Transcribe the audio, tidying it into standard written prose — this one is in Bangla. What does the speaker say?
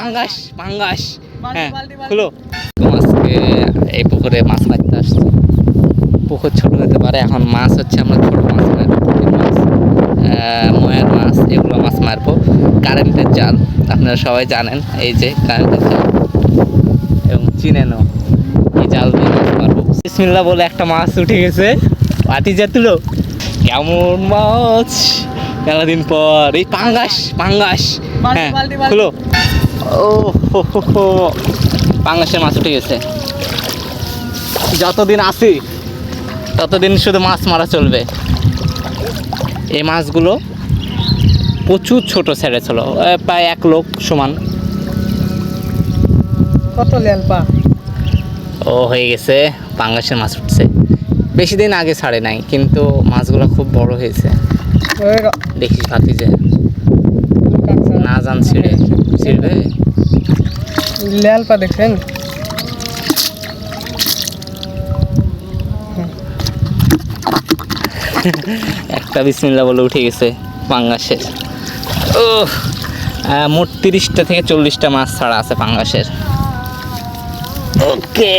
পাঙ্গাস পাঙ্গাস। হ্যাঁ খুলো। আজকে এই পুকুরে মাছ মারতে আসছি। পুকুর ছোট হতে পারে, এখন মাছ হচ্ছে আমরা ছোট মাছ মারবো, পুকুর মাছ, ময়ার মাছ, এগুলো মাছ মারবো। কারেন্টের জাল আপনারা সবাই জানেন, এই যে কারেন্টের জাল এবং চিনেনও, এই জাল দিয়ে মাছ মারবো। বিসমিল্লাহ বলে একটা মাছ উঠে গেছে, পাটি যা তুলো। কেমন মাছ মেলাদিন পর, এই পাঙ্গাস পাঙ্গাস। হ্যাঁ খুলো। ও হো পাঙ্গাসের মাছ উঠে গেছে। যতদিন আসি ততদিন শুধু মাছ মারা চলবে। এই মাছগুলো প্রচুর ছোট ছেড়েছিল, প্রায় 1 লোক সমান। কত লেলপা ও হয়ে গেছে, পাঙ্গাসের মাছ উঠছে। বেশি দিন আগে ছাড়ে নাই, কিন্তু মাছগুলো খুব বড় হয়েছে। দেখিস ভাতি যে না জান ছিড়বে। লেলপা দেখছেন? একটা বিসমিল্লাহ বলে উঠে গেছে পাঙ্গাসের। ও মোট 30টা থেকে 40টা মাছ ছাড়া আছে পাঙ্গাসের। ওকে।